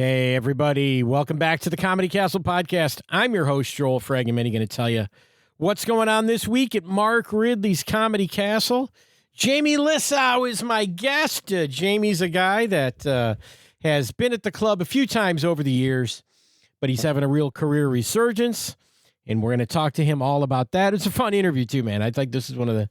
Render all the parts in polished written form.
Hey, everybody. Welcome back to the Comedy Castle podcast. I'm your host, Joel Fragmenti, going to tell you what's going on this week at Mark Ridley's Comedy Castle. Jaime Lissow is my guest. Jamie's a guy that has been at the club a few times over the years, but he's having a real career resurgence, and we're going to talk to him all about that. It's a fun interview, too, man. I think this is one of the,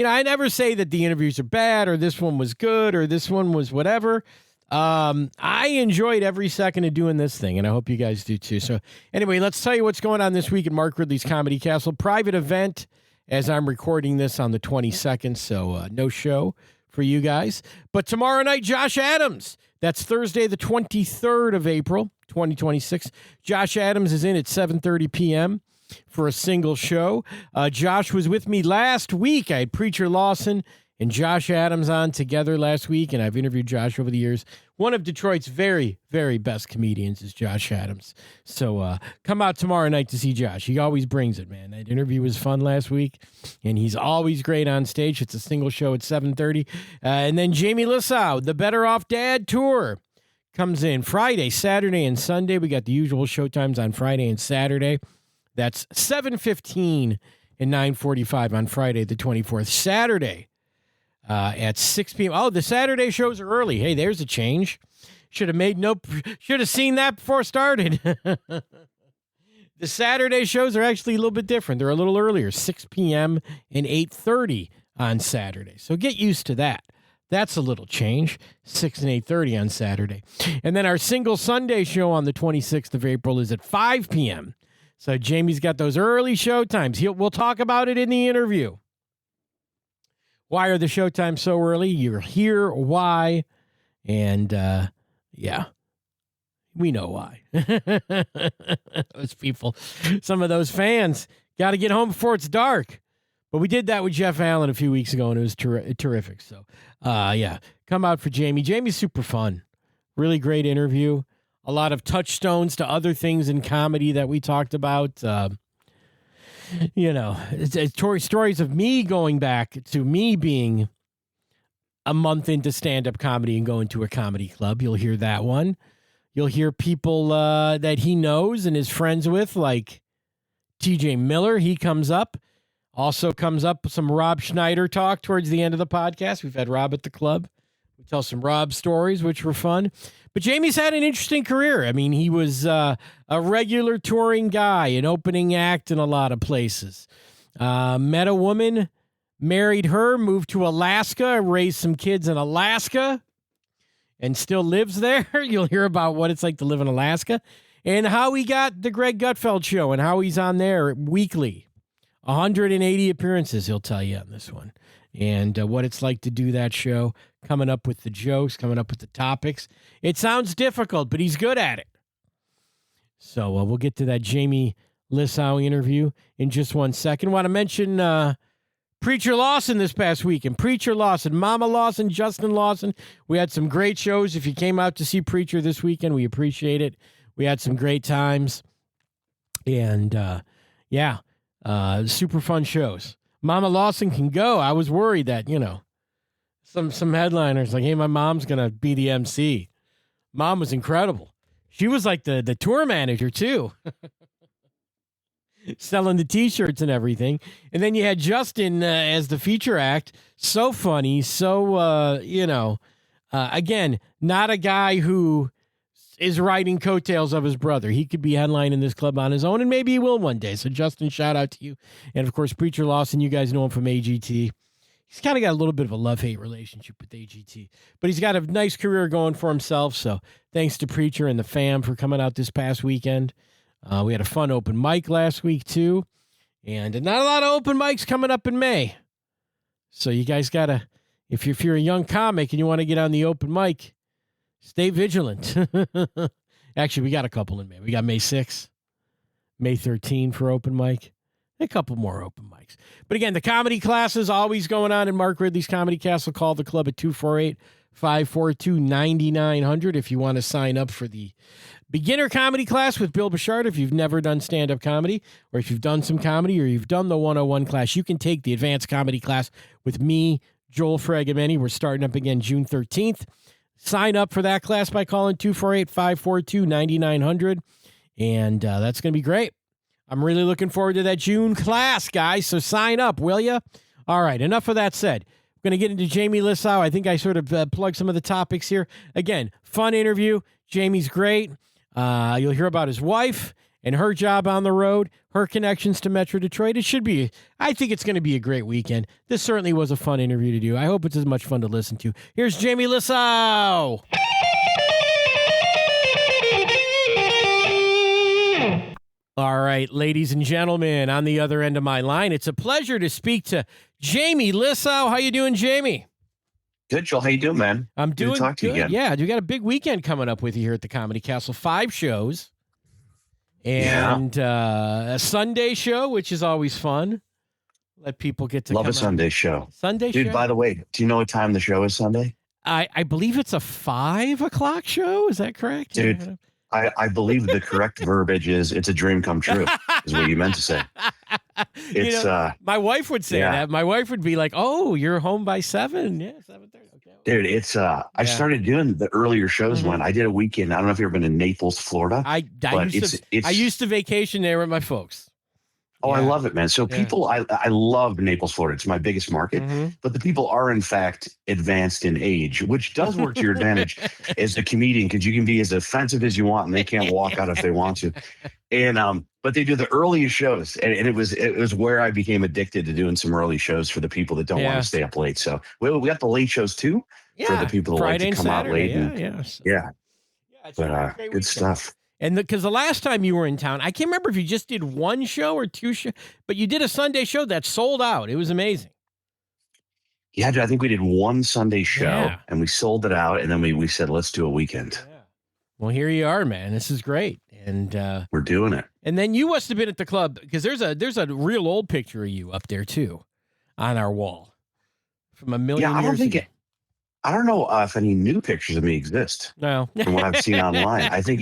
I never say that the interviews are bad or this one was good or this one was whatever. I enjoyed every second of doing this thing, and I hope you guys do too. So anyway, let's tell you what's going on this week at Mark Ridley's Comedy Castle. Private event as I'm recording this on the 22nd, so no show for you guys. But tomorrow night, Josh Adams. That's Thursday, the 23rd of April, 2026. Josh Adams is in at 7:30 p.m. for a single show. Josh was with me last week. I had Preacher Lawson and Josh Adams on together last week, and I've interviewed Josh over the years. One of Detroit's very, very best comedians is Josh Adams. So come out tomorrow night to see Josh. He always brings it, man. That interview was fun last week, and he's always great on stage. It's a single show at 7:30. And then Jaime Lissow, the Better Off Dad Tour, comes in Friday, Saturday, and Sunday. We got the usual showtimes on Friday and Saturday. That's 7:15 and 9:45 on Friday the 24th. Saturday, at 6 p.m. Oh, the Saturday shows are early. Hey, there's a change. Should have seen that before it started. The Saturday shows are actually a little bit different. They're a little earlier, 6 p.m. and 8:30 on Saturday. So get used to that. That's a little change, 6 and 8:30 on Saturday. And then our single Sunday show on the 26th of April is at 5 p.m. So Jamie's got those early show times. We'll talk about it in the interview. Why are the showtimes so early? You'll hear why. And, yeah, we know why. Those people, some of those fans, got to get home before it's dark. But we did that with Jeff Allen a few weeks ago, and it was terrific. So, yeah, come out for Jaime. Jaime's super fun. Really great interview. A lot of touchstones to other things in comedy that we talked about. It's stories of me going back to me being a month into stand-up comedy and going to a comedy club. You'll hear that one. You'll hear people that he knows and is friends with, like TJ Miller. He comes up. Also comes up some Rob Schneider talk towards the end of the podcast. We've had Rob at the club. We tell some Rob stories, which were fun. But Jaime's had an interesting career. I mean, he was a regular touring guy, an opening act in a lot of places. Met a woman, married her, moved to Alaska, raised some kids in Alaska, and still lives there. You'll hear about what it's like to live in Alaska and how he got the Greg Gutfeld show and how he's on there weekly. 180 appearances, he'll tell you on this one. And what it's like to do that show, coming up with the jokes, coming up with the topics. It sounds difficult, but he's good at it. So we'll get to that Jaime Lissow interview in just 1 second. Want to mention Preacher Lawson this past weekend. Preacher Lawson, Mama Lawson, Justin Lawson. We had some great shows. If you came out to see Preacher this weekend, we appreciate it. We had some great times. And, super fun shows. Mama Lawson can go. I was worried that, some headliners like, hey, my mom's going to be the MC. Mom was incredible. She was like the tour manager, too. Selling the T-shirts and everything. And then you had Justin as the feature act. So funny. So, again, not a guy who is riding coattails of his brother. He could be headlining this club on his own, and maybe he will one day. So, Justin, shout out to you. And, of course, Preacher Lawson, you guys know him from AGT. He's kind of got a little bit of a love-hate relationship with AGT. But he's got a nice career going for himself. So, thanks to Preacher and the fam for coming out this past weekend. We had a fun open mic last week, too. And not a lot of open mics coming up in May. So, you guys got to, if you're a young comic and you want to get on the open mic, stay vigilant. Actually, we got a couple in May. We got May 6th, May 13th for open mic, a couple more open mics. But again, the comedy class is always going on in Mark Ridley's Comedy Castle. Call the club at 248-542-9900 if you want to sign up for the beginner comedy class with Bill Bouchard. If you've never done stand-up comedy, or if you've done some comedy, or you've done the 101 class, you can take the advanced comedy class with me, Joel Fragmenti. We're starting up again June 13th. Sign up for that class by calling 248-542-9900. And that's going to be great. I'm really looking forward to that June class, guys. So sign up, will you? All right, enough of that said. We're going to get into Jaime Lissow. I think I sort of plugged some of the topics here. Again, fun interview. Jamie's great. You'll hear about his wife and her job on the road, her connections to Metro Detroit. I think it's going to be a great weekend. This certainly was a fun interview to do. I hope it's as much fun to listen to. Here's Jaime Lissow. All right, ladies and gentlemen, on the other end of my line, it's a pleasure to speak to Jaime Lissow. How you doing, Jamie? Good, Joel. How you doing, man? I'm doing good to talk to you again. Yeah, we got a big weekend coming up with you here at the Comedy Castle. 5 shows. And a Sunday show, which is always fun. Let people get to love a Sunday show. Sunday show. Dude, by the way, do you know what time the show is Sunday? I believe it's a 5 o'clock show. Is that correct? Dude, I believe the correct verbiage is it's a dream come true, is what you meant to say. It's my wife would say that. My wife would be like, "Oh, you're home by 7." Yeah, 7:30. Okay. Dude, it's I started doing the earlier shows when I did a weekend. I don't know if you've ever been in Naples, Florida. I used to vacation there with my folks. Oh, I love it, man. So people, I love Naples, Florida. It's my biggest market, but the people are in fact advanced in age, which does work to your advantage as a comedian, because you can be as offensive as you want and they can't walk out if they want to. And, but they do the earliest shows, and it was where I became addicted to doing some early shows for the people that don't want to stay up late. So we got the late shows too for the people that Friday like to come out late. But good stuff. And because the last time you were in town, I can't remember if you just did 1 show or 2 shows, but you did a Sunday show that sold out. It was amazing. Yeah, I think we did 1 Sunday show and we sold it out, and then we said, let's do a weekend. Yeah. Well, here you are, man. This is great. And we're doing it. And then you must have been at the club, because there's a real old picture of you up there too on our wall from a million years ago. I don't know if any new pictures of me exist. No, from what I've seen online. I think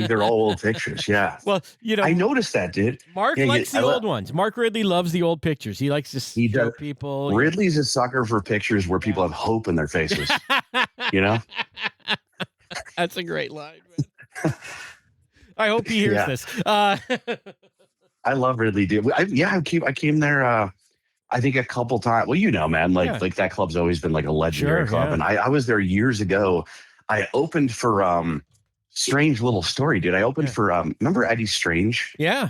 they're all old pictures. Yeah. Well, I noticed that, dude. Mark likes the old ones. Mark Ridley loves the old pictures. He likes to show people. Ridley's a sucker for pictures where people have hope in their faces. You know. That's a great line, man. I hope he hears this. I love Ridley, dude. I came there. I think a couple times. Well, you know, man, like that club's always been like a legendary club. And I was there years ago. I opened for strange little story, dude. I opened for remember Eddie Strange? Yeah.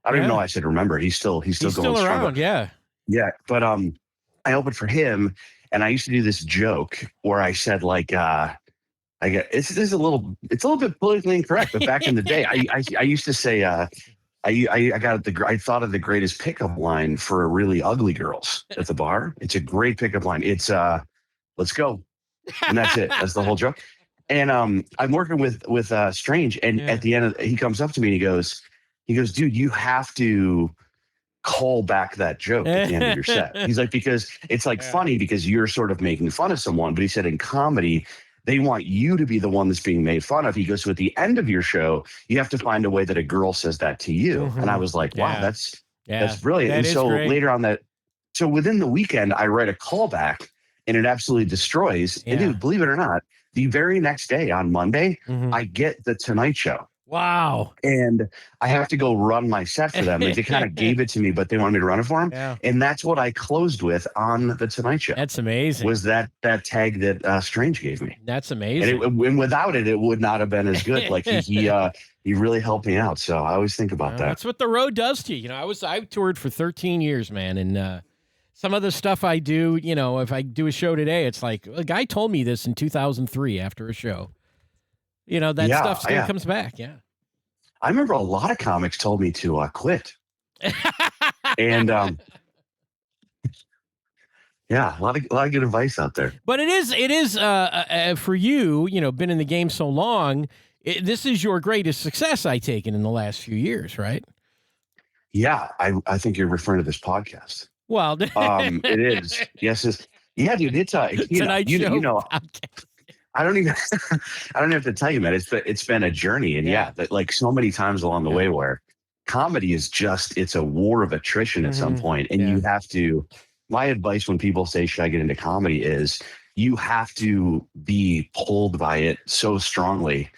I don't even know. I said remember. He's still going still around. Yeah. Yeah. But I opened for him, and I used to do this joke where I said like it's a little bit politically incorrect, but back in the day, I used to say I thought of the greatest pickup line for really ugly girls at the bar. It's a great pickup line. It's let's go. And that's it. That's the whole joke. And I'm working with Strange, and at the end he comes up to me and he goes, dude, you have to call back that joke at the end of your set. He's like, because it's like funny because you're sort of making fun of someone, but he said in comedy, they want you to be the one that's being made fun of. He goes, so at the end of your show, you have to find a way that a girl says that to you. And I was like, wow, that's brilliant. And so later on so within the weekend, I write a callback, and it absolutely destroys. And dude, believe it or not, the very next day on Monday, I get the Tonight Show. Wow. And I have to go run my set for them. Like they kind of gave it to me, but they wanted me to run it for them. Yeah. And that's what I closed with on the Tonight Show. That's amazing. Was that tag that Strange gave me. That's amazing. And without it, it would not have been as good. Like he really helped me out. So I always think about that. That's what the road does to you. You know, I toured for 13 years, man. And some of the stuff I do, you know, if I do a show today, it's like a guy told me this in 2003 after a show. You know, that stuff still comes back. Yeah. I remember a lot of comics told me to quit. And a lot of good advice out there. But it is for you, you know, been in the game so long, this is your greatest success, I take it, in the last few years, right? Yeah, I think you're referring to this podcast. Well, it is. Yes, yeah, dude. It's Tonight Show. You know, I don't even have to tell you, man. It's been a journey, and that like so many times along the way where comedy is it's a war of attrition at some point, and you have to. My advice when people say, "Should I get into comedy?" is you have to be pulled by it so strongly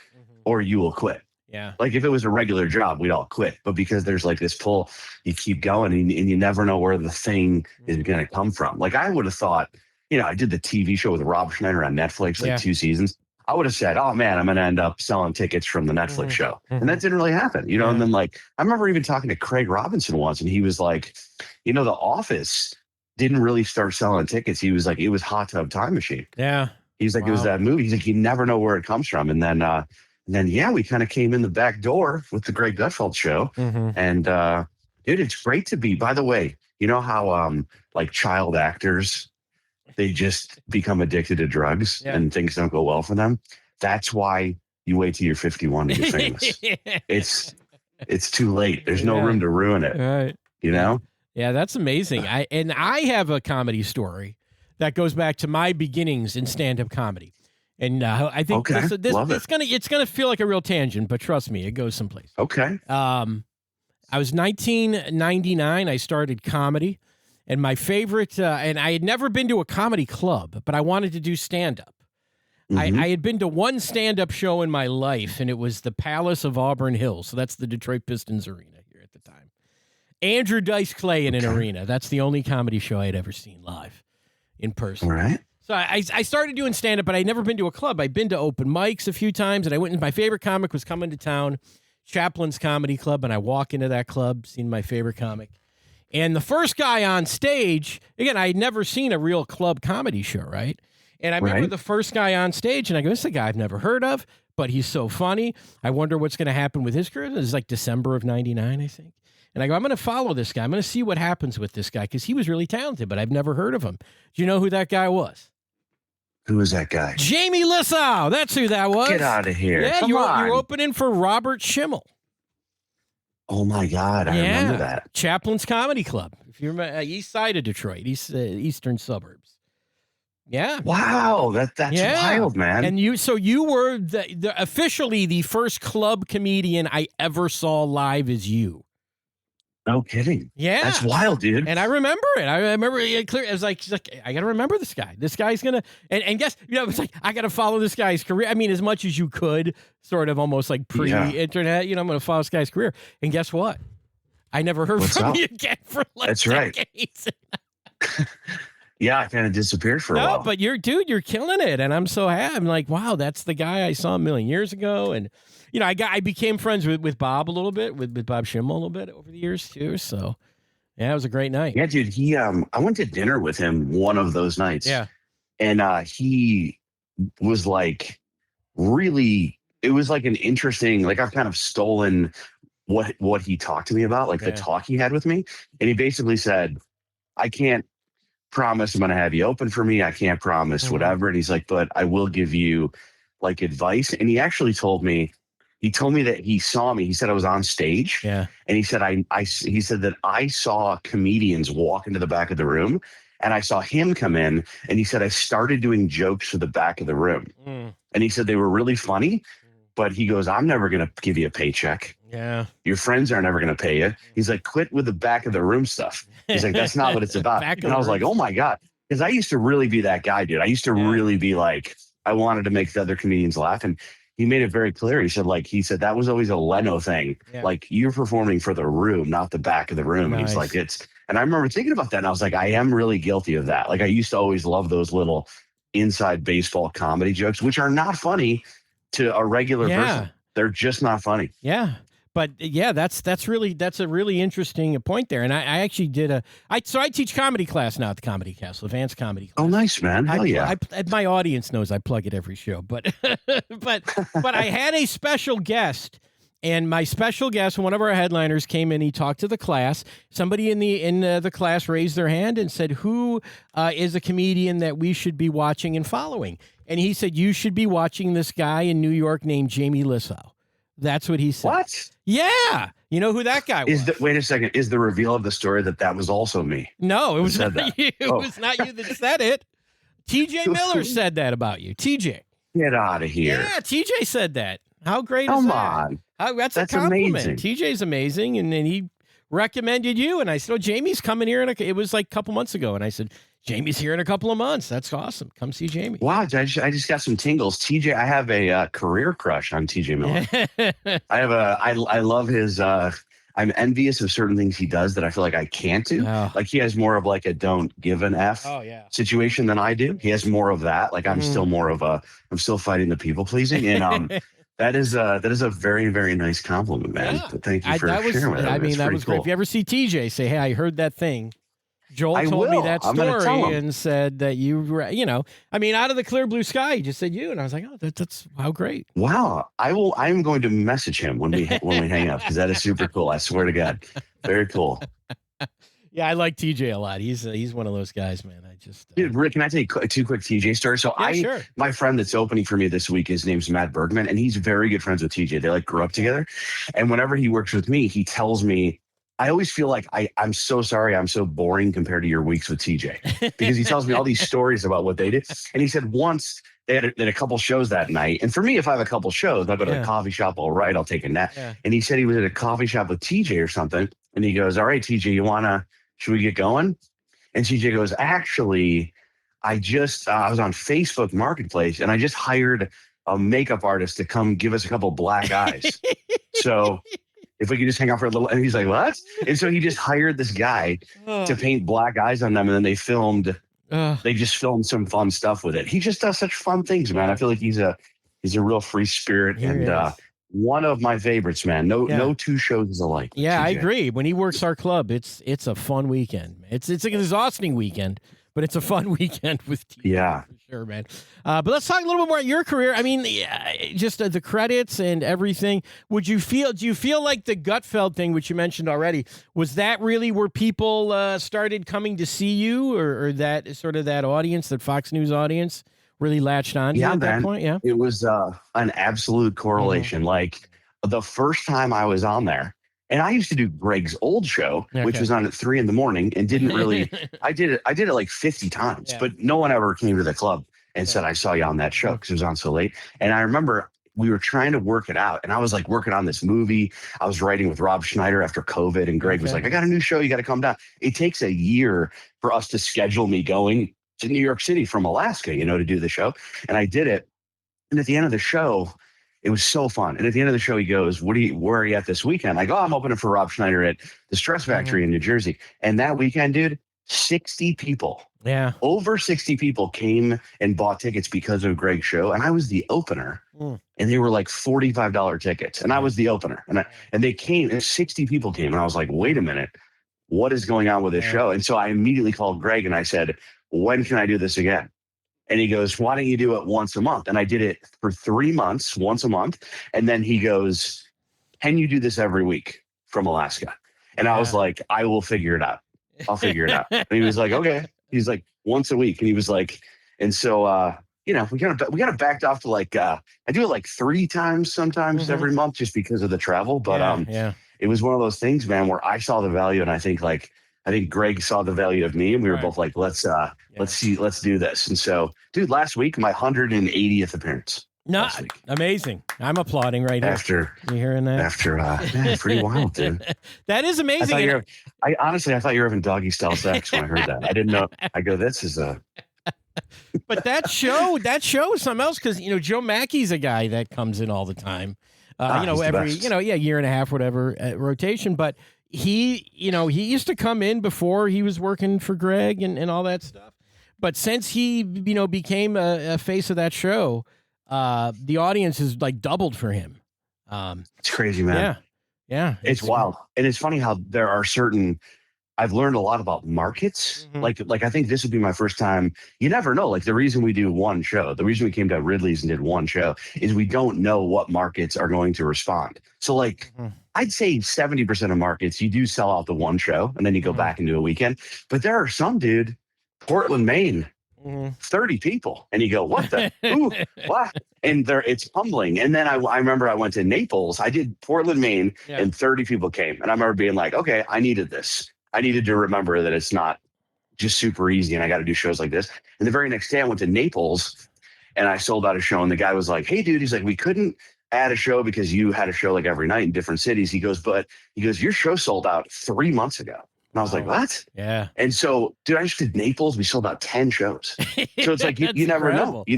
or you will quit. Yeah. Like if it was a regular job, we'd all quit. But because there's like this pull, you keep going and you never know where the thing is going to come from. Like I would have thought, I did the TV show with Rob Schneider on Netflix, like 2 seasons. I would have said, oh man, I'm going to end up selling tickets from the Netflix show. And that didn't really happen, And then like, I remember even talking to Craig Robinson once and he was like, The Office didn't really start selling tickets. He was like, it was Hot Tub Time Machine. Yeah. He's like, It was that movie. He's like, you never know where it comes from. And then, yeah, we kind of came in the back door with the Greg Gutfeld show. And, dude, it's great to be, by the way, you know how, like child actors, they just become addicted to drugs and things don't go well for them. That's why you wait till you're 51 to get famous. It's too late. There's no room to ruin it. Right. Yeah, that's amazing. I have a comedy story that goes back to my beginnings in stand-up comedy. And I think it's gonna feel like a real tangent, but trust me, it goes someplace. Okay. I was 1999. I started comedy, and my favorite, and I had never been to a comedy club, but I wanted to do stand-up. I had been to one stand-up show in my life, and it was the Palace of Auburn Hills. So that's the Detroit Pistons arena here at the time. Andrew Dice Clay in an arena. That's the only comedy show I had ever seen live in person. All right. So I started doing stand-up, but I'd never been to a club. I'd been to open mics a few times, and I went and my favorite comic was coming to town, Chaplin's Comedy Club, and I walk into that club, seeing my favorite comic. And the first guy on stage, again, I had never seen a real club comedy show, right? And I remember the first guy on stage, and I go, this is a guy I've never heard of, but he's so funny. I wonder what's going to happen with his career. This is like December of 99, I think. And I go, I'm going to follow this guy. I'm going to see what happens with this guy, because he was really talented, but I've never heard of him. Do you know who that guy was? Who is that guy? Jaime Lissow. That's who that was. Get out of here. Yeah, you're opening for Robert Schimmel. Oh, my God. I remember that. Chaplin's Comedy Club. If you remember, east side of Detroit, eastern suburbs. Yeah. Wow. That's wild, man. And you were officially the first club comedian I ever saw live as you. No kidding. Yeah. That's wild, dude. And I remember it. I remember it clear. It was like, I got to remember this guy. This guy's going to, and guess, it's like, I got to follow this guy's career. I mean, as much as you could, sort of almost like pre-internet, I'm going to follow this guy's career. And guess what? I never heard from you again for like decades. Right. Yeah, I kind of disappeared for a while. No, but you're killing it. And I'm so happy. I'm like, wow, that's the guy I saw a million years ago. And, I became friends with Bob a little bit, with Bob Schimmel a little bit over the years too. So, yeah, it was a great night. Yeah, dude. I went to dinner with him one of those nights. Yeah, and he was like, really. It was like an interesting. Like I've kind of stolen what he talked to me about, like the talk he had with me, and he basically said, "I can't promise I'm going to have you open for me. I can't promise whatever." And he's like, "But I will give you like advice." And he actually told me. He told me that he saw me. He said I was on stage. Yeah. And he said he said that I saw comedians walk into the back of the room and I saw him come in. And he said I started doing jokes for the back of the room. And he said they were really funny, but he goes, I'm never going to give you a paycheck. Yeah. Your friends are never going to pay you. He's like, quit with the back of the room stuff. He's like, that's not what it's about. And I was like, oh my God. Because I used to really be that guy, dude. I used to really be like, I wanted to make the other comedians laugh. And he made it very clear. He said that was always a Leno thing. Yeah. Like you're performing for the room, not the back of the room. Nice. And he's like, and I remember thinking about that and I was like, I am really guilty of that. Like I used to always love those little inside baseball comedy jokes, which are not funny to a regular person. They're just not funny. Yeah. But yeah, that's a really interesting point there. And I actually did I teach comedy class now at the Comedy Castle, advanced comedy class. Oh, nice, man. Hell yeah. My audience knows I plug it every show, but I had a special guest, and my special guest, one of our headliners, came in. He talked to the class. Somebody in the class raised their hand and said, "Who is a comedian that we should be watching and following?" And he said, "You should be watching this guy in New York named Jaime Lissow." That's what he said. What? Yeah. You know who that guy was? Wait a second. Is the reveal of the story that was also me? No, it was not you. It was not you that said it. TJ Miller said that about you. TJ. Get out of here. Yeah, TJ said that. How great Come is that? on. That's a compliment. amazing. TJ's amazing, and then he recommended you. And I said, oh, Jamie's coming here. It was like a couple months ago. And I said, Jamie's here in a couple of months. That's awesome. Come see Jamie. Wow, I just got some tingles. TJ, I have a career crush on TJ Miller. I love his. I'm envious of certain things he does that I feel like I can't do. Oh. Like he has more of like a don't give an F situation than I do. He has more of that. Like I'm still more of I'm still fighting the people pleasing. And that is a very, very nice compliment, man. Yeah. Thank you for sharing that. I mean, that was great. If you ever see TJ, say, hey, I heard that thing. Joel told me that story and said that you were, I mean, out of the clear blue sky, he just said you. And I was like, oh, that's how great. Wow. I'm going to message him when we hang up because that is super cool. I swear to God. Very cool. Yeah, I like TJ a lot. He's one of those guys, man. Dude, Rick, can I tell you two quick TJ stories? So sure. My friend that's opening for me this week, his name's Matt Bergman, and he's very good friends with TJ. They grew up together. And whenever he works with me, he tells me, I always feel like I'm so sorry I'm so boring compared to your weeks with TJ because he tells me all these stories about what they did. And he said once they had a couple shows that night. And for me, if I have a couple shows, I'll go to the coffee shop, I'll write, I'll take a nap. Yeah. And he said he was at a coffee shop with TJ or something. And he goes, all right, TJ, should we get going? And TJ goes, actually, I was on Facebook Marketplace and I just hired a makeup artist to come give us a couple black eyes. So if we could just hang out for a little, and he's like, what? And so he just hired this guy to paint black eyes on them. And then they just filmed some fun stuff with it. He just does such fun things, man. I feel like he's a real free spirit and one of my favorites, man. No two shows is alike. Yeah, I agree. When he works our club, it's a fun weekend. It's an exhausting weekend, but it's a fun weekend with TJ. Yeah. For sure, man. But let's talk a little bit more about your career. I mean, just the credits and everything. Do you feel like the Gutfeld thing, which you mentioned already, was that really where people started coming to see you or that sort of that audience, that Fox News audience really latched on to you at that point? Yeah. It was an absolute correlation. Like the first time I was on there, and I used to do Greg's old show, which was on at 3 a.m. and didn't really, I did it like 50 times, but no one ever came to the club and said, I saw you on that show because it was on so late. And I remember we were trying to work it out and I was like working on this movie. I was writing with Rob Schneider after COVID and Greg was like, I got a new show. You got to come down. It takes a year for us to schedule me going to New York City from Alaska, to do the show. And I did it. And at the end of the show, it was so fun. And at the end of the show, he goes, where are you at this weekend? I go, I'm opening for Rob Schneider at the Stress Factory in New Jersey. And that weekend, dude, 60 people. Yeah. Over 60 people came and bought tickets because of Greg's show. And I was the opener. And they were like $45 tickets. And I was the opener. And they came, and 60 people came. And I was like, wait a minute, what is going on with this show? And so I immediately called Greg and I said, when can I do this again? And he goes, why don't you do it once a month? And I did it for 3 months, once a month. And then he goes, can you do this every week from Alaska? And I was like, I will figure it out. I'll figure it out. And he was like, okay. He's like, once a week. And he was like, and so, we kind of backed off to like, I do it like 3 times sometimes every month just because of the travel. But it was one of those things, man, where I saw the value. And I think Greg saw the value of me and we were both like, let's do this. And so, dude, last week, my 180th appearance. No, amazing. I'm applauding right here. You hearing that? Pretty wild, dude. That is amazing. I thought you were having doggy style sex when I heard that. I didn't know. I go, this is a. But that show is something else because, Joe Mackey's a guy that comes in all the time. Every, year and a half, whatever, rotation. But he used to come in before he was working for Greg and all that stuff. But since he, became a face of that show, the audience has like doubled for him. It's crazy, man. Yeah. It's wild. And it's funny how there are I've learned a lot about markets. Like I think this would be my first time. You never know. Like the reason we do one show, the reason we came to Ridley's and did one show is we don't know what markets are going to respond. So I'd say 70% of markets, you do sell out the one show and then you go back and do a weekend. But there are some, dude, Portland, Maine, 30 people. And you go, what the? Ooh, what? And it's humbling. And then I remember I went to Naples. I did Portland, Maine, and 30 people came. And I remember being like, okay, I needed this. I needed to remember that it's not just super easy and I got to do shows like this. And the very next day I went to Naples and I sold out a show and the guy was like, hey, dude, he's like, we couldn't at a show because you had a show like every night in different cities. He goes, your show sold out 3 months ago. And I was like, what? Yeah. And so, dude, I just did Naples. We sold out 10 shows. So it's like, you That's never know. incredible. You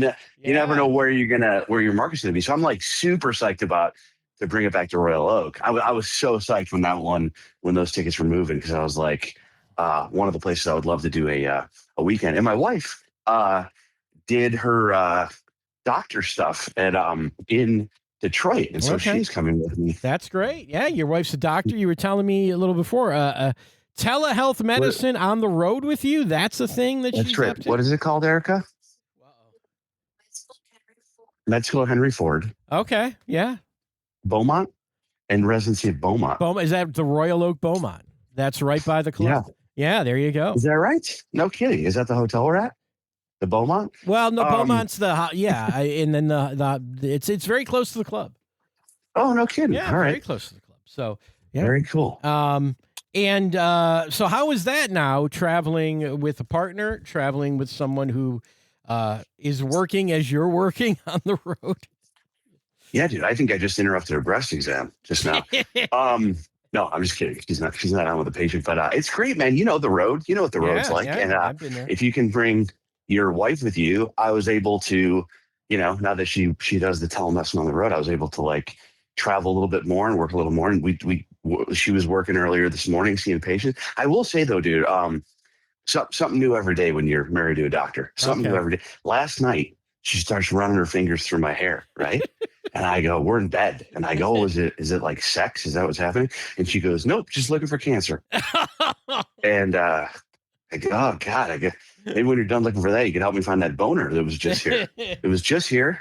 never know Yeah. where your market's going to be. So I'm like super psyched about to bring it back to Royal Oak. I was so psyched when those tickets were moving, because I was like, one of the places I would love to do a weekend. And my wife did her doctor stuff at in Detroit, and so Okay. she's coming with me. That's great. Yeah, your wife's a doctor. You were telling me a little before. Telehealth medicine on the road with you. That's a thing that she's right. up to. What is it called, Erica? Med School Henry Ford, Okay. Yeah. Beaumont, and residency at Beaumont. Is that the Royal Oak Beaumont? That's right by the club. Yeah, there you go. Is that right? No kidding. Is that the hotel we're at? The Beaumont? Well, no, Beaumont's and then it's very close to the club. Oh, no kidding. Yeah, all right. very close to the club. So yeah, very cool. And so how is that now, traveling with a partner, traveling with someone who is working as you're working on the road? Yeah, dude, I think I just interrupted her breast exam just now. No, I'm just kidding. She's not on with the patient, but it's great, man. You know the road. You know what the road's like. And I've been there. If you can bring your wife with you, I was able to, now that she does the telemedicine on the road, I was able to like travel a little bit more and work a little more. And she was working earlier this morning, seeing patients. I will say though, dude, something new every day when you're married to a doctor. Something new every day. Last night, she starts running her fingers through my hair, right? And I go, we're in bed. And I go, is it like sex? Is that what's happening? And she goes, nope, just looking for cancer. And I go, oh God, maybe when you're done looking for that, you can help me find that boner that was just here. It was just here.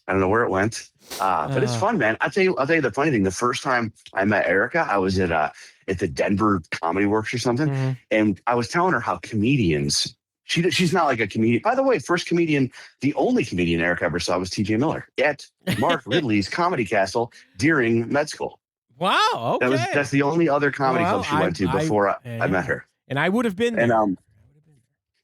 I don't know where it went. But it's fun, man. I'll tell you the funny thing. The first time I met Erica, I was at the Denver Comedy Works or something. Mm-hmm. And I was telling her how comedians, she's not like a comedian. By the way, the only comedian Erica ever saw was TJ Miller at Mark Ridley's Comedy Castle during med school. Wow. Okay. That's the only other comedy club she went to before I met her. And I would have been there. And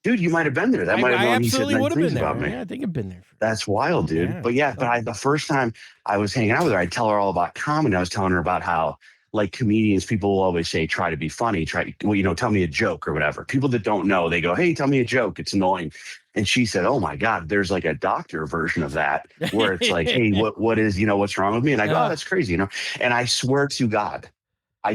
dude, you might have been there. That might have I known he said absolutely nice would have things been there. about me. Yeah, I think I've been there. That's wild, dude. Yeah. But the first time I was hanging out with her, I'd tell her all about comedy. I was telling her about how, like, comedians, people will always say, try to be funny, tell me a joke or whatever. People that don't know, they go, hey, tell me a joke. It's annoying. And she said, oh my God, there's like a doctor version of that where it's like, hey, what is, what's wrong with me? And I go, oh, that's crazy, And I swear to God, I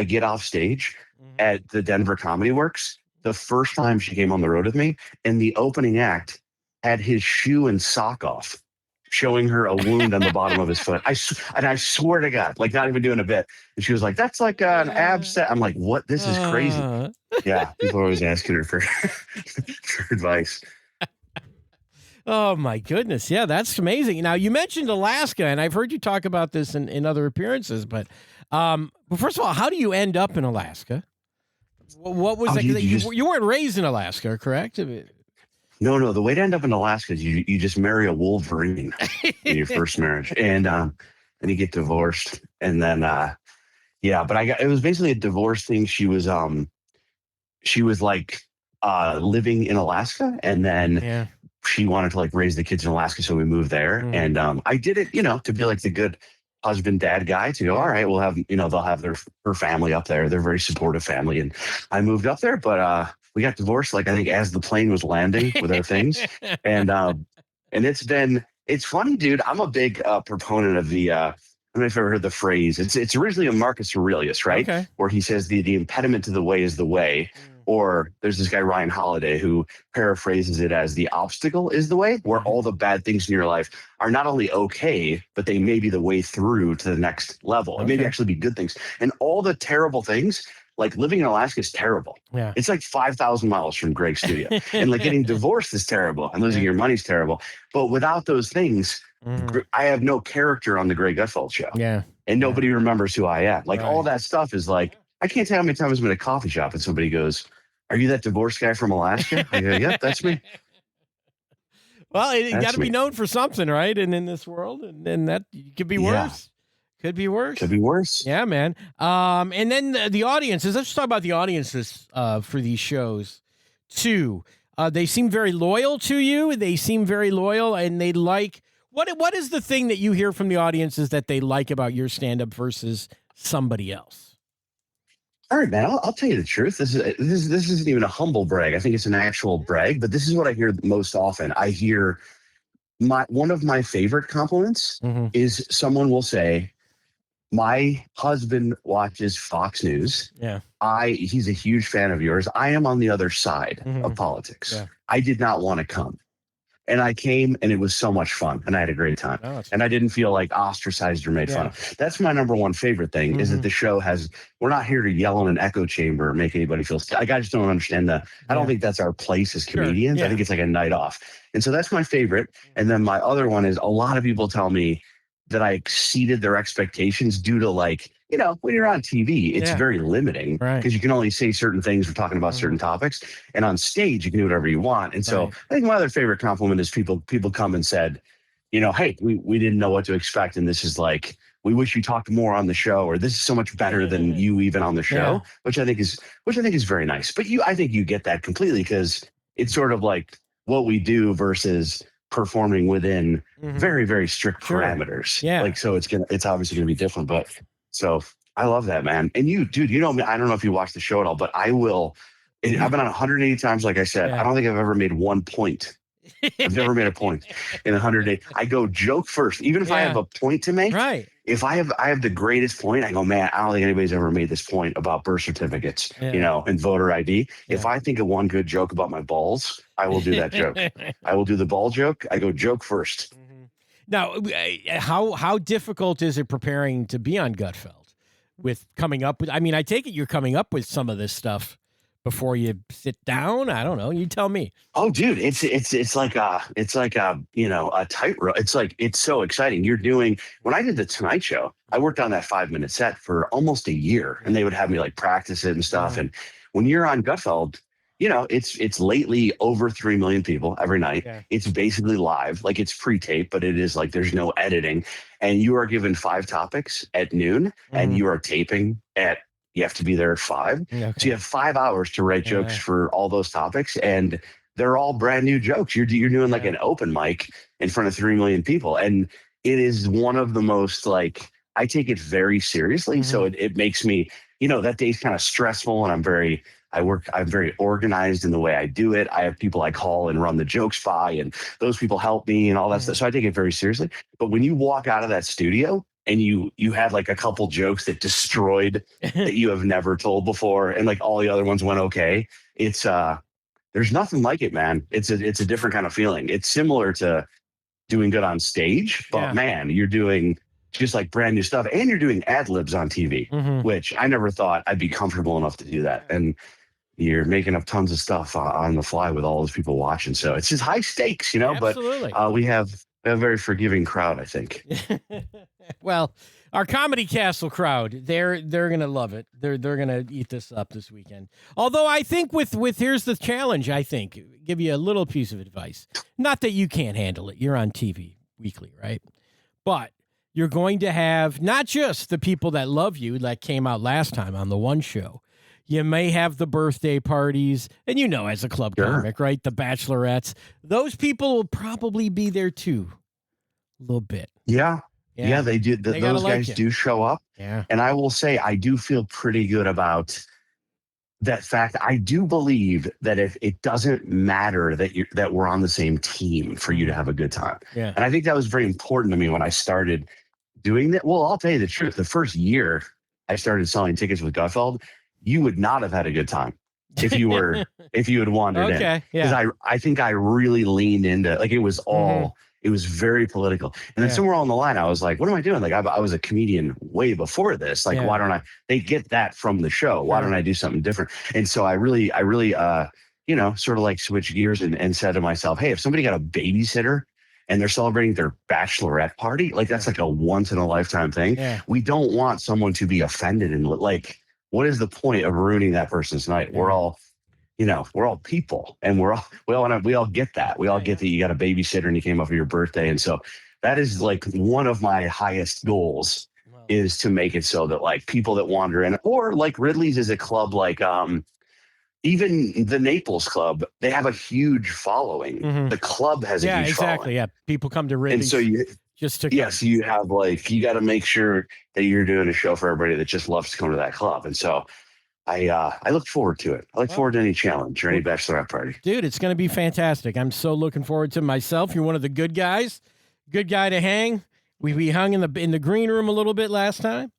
get off stage at the Denver Comedy Works the first time she came on the road with me, and the opening act had his shoe and sock off, showing her a wound on the bottom of his foot. I swear to God, like not even doing a bit. And she was like, that's like an abscess. I'm like, what? This is crazy. Yeah. People are always asking her for advice. Oh my goodness. Yeah, that's amazing. Now you mentioned Alaska, and I've heard you talk about this in other appearances, but first of all, how do you end up in Alaska? What was that? You weren't raised in Alaska, correct? No. The way to end up in Alaska is you just marry a Wolverine in your first marriage, and you get divorced, and then but it was basically a divorce thing. She was like living in Alaska, and then she wanted to like raise the kids in Alaska, so we moved there, and I did it, to be like the good husband, dad guy, to go, all right, we'll have, they'll have her family up there. They're a very supportive family. And I moved up there, but we got divorced, like, I think as the plane was landing with our things. And it's funny, dude. I'm a big proponent of the, I don't know if you've ever heard the phrase. It's originally a Marcus Aurelius, right? Okay. Where he says the impediment to the way is the way. Or there's this guy, Ryan Holiday, who paraphrases it as the obstacle is the way, where all the bad things in your life are not only okay, but they may be the way through to the next level. And maybe actually be good things. And all the terrible things, like living in Alaska is terrible. Yeah. It's like 5,000 miles from Greg's studio. And like getting divorced is terrible. And losing your money is terrible. But without those things, I have no character on the Greg Gutfeld show. Yeah. And nobody remembers who I am. Like all that stuff is like, I can't tell how many times I've been at a coffee shop and somebody goes, are you that divorced guy from Alaska? I go, yep, that's me. Well, you got to be known for something, right? And in this world, and that could be worse. Could be worse. Could be worse. Yeah, man. And then the audiences. Let's talk about the audiences for these shows too. They seem very loyal to you. They seem very loyal, and they like. What is the thing that you hear from the audiences that they like about your stand-up versus somebody else? All right, man. I'll tell you the truth. This isn't even a humble brag. I think it's an actual brag. But this is what I hear most often. I hear one of my favorite compliments Mm-hmm. is someone will say, "My husband watches Fox News. Yeah. He's a huge fan of yours. I am on the other side Mm-hmm. of politics. Yeah. I did not want to come. And I came and it was so much fun and I had a great time. Oh, And I didn't feel like ostracized or made fun of. That's my number one favorite thing is that the show we're not here to yell in an echo chamber or make anybody feel like I just don't understand that. I don't think that's our place as comedians. I think it's like a night off. And so that's my favorite. And then my other one is a lot of people tell me that I exceeded their expectations due to like, when you're on TV, it's very limiting because you can only say certain things. We're talking about certain topics, and on stage you can do whatever you want. And so I think my other favorite compliment is people come and said, hey, we didn't know what to expect, and this is like, we wish you talked more on the show, or this is so much better than you even on the show, which I think is very nice. But I think you get that completely because it's sort of like what we do versus performing within very, very strict parameters. Yeah. Like, so it's obviously gonna be different, but so I love that, man. And you, dude, I don't know if you watch the show at all, but I've been on 180 times. Like I said, I don't think I've ever made 1 point. I've never made a point in 108. I go joke first, even if I have a point to make. Right. If I have the greatest point, I go, man, I don't think anybody's ever made this point about birth certificates, and voter ID. If I think of one good joke about my balls, I will do that joke. I will do the ball joke. I go joke first. Now, how difficult is it preparing to be on Gutfeld with coming up with? I mean, I take it you're coming up with some of this stuff before you sit down. I don't know. You tell me. Oh, dude, it's like a tightrope. It's so exciting. When I did the Tonight Show, I worked on that 5-minute set for almost a year, and they would have me like practice it and stuff. And when you're on Gutfeld, it's lately over 3 million people every night. Yeah. It's basically live, like it's pre-tape, but it is like there's no editing. And you are given 5 topics at noon, and you are taping you have to be there at 5. Okay. So you have 5 hours to write jokes for all those topics, and they're all brand new jokes. You're doing like an open mic in front of 3 million people, and it is one of the most like I take it very seriously. So it makes me, that day's kind of stressful, and I'm very organized in the way I do it. I have people I call and run the jokes by, and those people help me and all that stuff. So I take it very seriously. But when you walk out of that studio and you had like a couple jokes that destroyed that you have never told before, and like all the other ones went okay, it's there's nothing like it, man. It's a different kind of feeling. It's similar to doing good on stage, but man, you're doing just like brand new stuff, and you're doing ad libs on TV, which I never thought I'd be comfortable enough to do that. And you're making up tons of stuff on the fly with all those people watching. So it's just high stakes, Absolutely. But we have a very forgiving crowd, I think. Well, our Comedy Castle crowd, they're going to love it. They're going to eat this up this weekend. Although I think with here's the challenge, I think, give you a little piece of advice. Not that you can't handle it. You're on TV weekly, right? But you're going to have not just the people that love you that came out last time on the one show. You may have the birthday parties, and as a club comic, right? The bachelorettes. Those people will probably be there too, a little bit. Yeah, they do. Those guys do show up. Yeah. And I will say, I do feel pretty good about that fact. I do believe that if it doesn't matter that we're on the same team for you to have a good time. Yeah. And I think that was very important to me when I started doing that. Well, I'll tell you the truth. The first year I started selling tickets with Gutfeld, you would not have had a good time if you had wandered in. Because I think I really leaned into, like, it was all, it was very political. And then somewhere along the line, I was like, what am I doing? Like, I was a comedian way before this. Like, why don't they get that from the show? Why don't I do something different? And so I really, sort of like switched gears and said to myself, hey, if somebody got a babysitter and they're celebrating their bachelorette party, like that's like a once in a lifetime thing. Yeah. We don't want someone to be offended and like, what is the point of ruining that person's night? We're all people, and we all get that. We all get that you got a babysitter and you came up for your birthday. And so that is like one of my highest goals is to make it so that like people that wander in, or like Ridley's is a club like even the Naples Club, they have a huge following. Mhm. The club has a huge exactly. following. Yeah, people come to And Ridley's so you, just to yes, you have like, you got to make sure that you're doing a show for everybody that just loves to come to that club. And so I look forward to it. I look forward to any challenge or any bachelorette party. Dude, it's going to be fantastic. I'm so looking forward to myself. You're one of the good guys. Good guy to hang. We hung in the green room a little bit last time.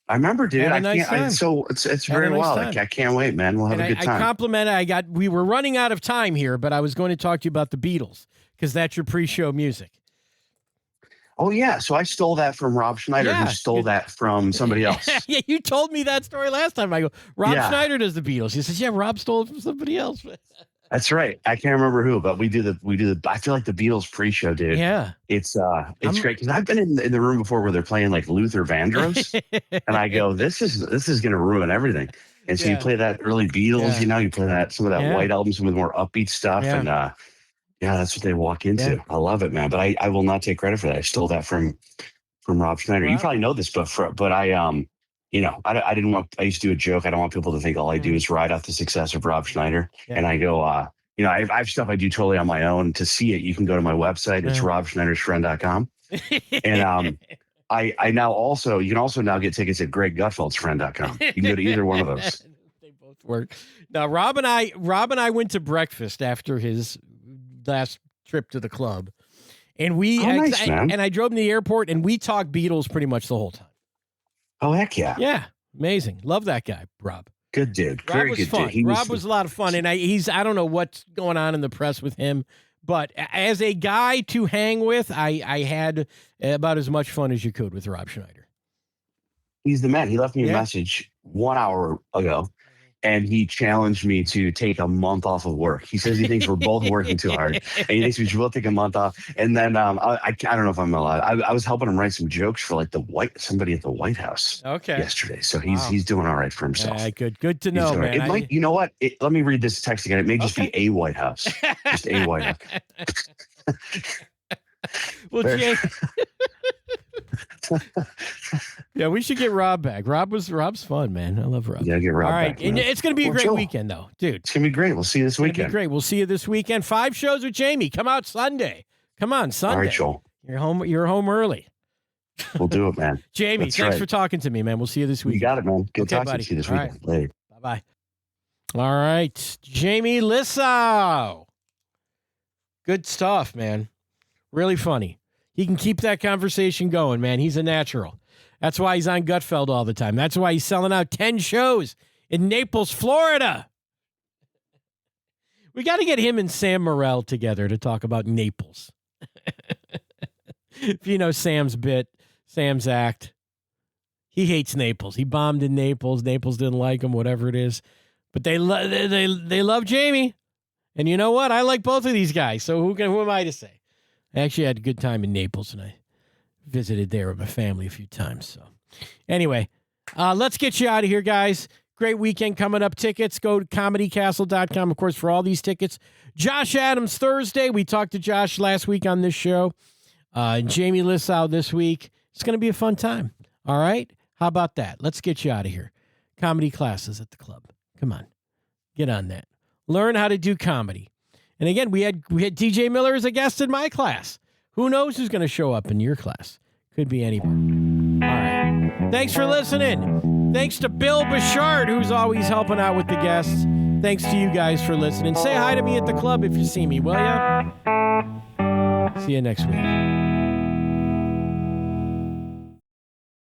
I remember, dude. Had a I nice can't. time. So it's Had a very nice wild. time. I can't wait, man. We'll have And a good time. I complimented. We were running out of time here, but I was going to talk to you about the Beatles because that's your pre-show music. Oh yeah. So I stole that from Rob Schneider, Yeah, who stole that from somebody else. Yeah, you told me that story last time. I go, Rob Yeah. Schneider does the Beatles. He says, yeah, Rob stole it from somebody else. That's right. I can't remember who, but we do the. I feel like the Beatles pre-show, dude. Yeah. It's great because I've been in the room before where they're playing like Luther Vandross, and I go, this is gonna ruin everything. And so you play that early Beatles, you play that some of that White Album, some of the more upbeat stuff, and that's what they walk into. Yeah. I love it, man. But I will not take credit for that. I stole that from Rob Schneider. Wow. You probably know this, but I I didn't want. I used to do a joke. I don't want people to think all I do is ride off the success of Rob Schneider. Yeah. And I go, I have stuff I do totally on my own. To see it, you can go to my website. It's robschneidersfriend.com. And I now also, you can also now get tickets at greggutfeldsfriend.com. You can go to either one of those. They both work. Now, Rob and I went to breakfast after his last trip to the club. And nice, man. I drove him to the airport and we talked Beatles pretty much the whole time. Oh, heck yeah. Yeah. Amazing. Love that guy, Rob. Good dude. Rob Very was good fun. dude. Rob was a lot of fun. And I don't know what's going on in the press with him, but as a guy to hang with, I had about as much fun as you could with Rob Schneider. He's the man. He left me a message 1 hour ago, and he challenged me to take a month off of work. He says he thinks we're both working too hard, and he thinks we should both take a month off. And then I don't know if I'm allowed. I was helping him write some jokes for like somebody at the White House yesterday. So he's doing all right for himself. Good to know, man. It might, you know what? Let me read this text again. It may just be a White House, just a White House. Well, Jay. Yeah, we should get Rob back. Rob's fun, man. I love Rob. Yeah, get Rob back. All right, and it's going to be a great weekend, though, dude. It's going to be great. We'll see you this weekend. Great. We'll see you this weekend. 5 shows with Jamie. Come out Sunday. Come on, Sunday. All right, Joel. You're home early. We'll do it, man. Jamie, thanks for talking to me, man. We'll see you this weekend. You got it, man. Good talking to you this weekend. Right. Later. Bye-bye. All right, Jaime Lissow. Good stuff, man. Really funny. He can keep that conversation going, man. He's a natural. That's why he's on Gutfeld all the time. That's why he's selling out 10 shows in Naples, Florida. We got to get him and Sam Morril together to talk about Naples. If you know Sam's act, he hates Naples. He bombed in Naples. Naples didn't like him, whatever it is. But they love Jamie. And you know what? I like both of these guys. So who am I to say? I actually had a good time in Naples, and I visited there with my family a few times. So anyway, let's get you out of here, guys. Great weekend coming up. Tickets, go to comedycastle.com, of course, for all these tickets. Josh Adams Thursday. We talked to Josh last week on this show. And Jaime Lissow this week. It's going to be a fun time. All right? How about that? Let's get you out of here. Comedy classes at the club. Come on. Get on that. Learn how to do comedy. And again, we had DJ Miller as a guest in my class. Who knows who's going to show up in your class? Could be anybody. All right. Thanks for listening. Thanks to Bill Bouchard, who's always helping out with the guests. Thanks to you guys for listening. Say hi to me at the club if you see me, will ya? See you next week.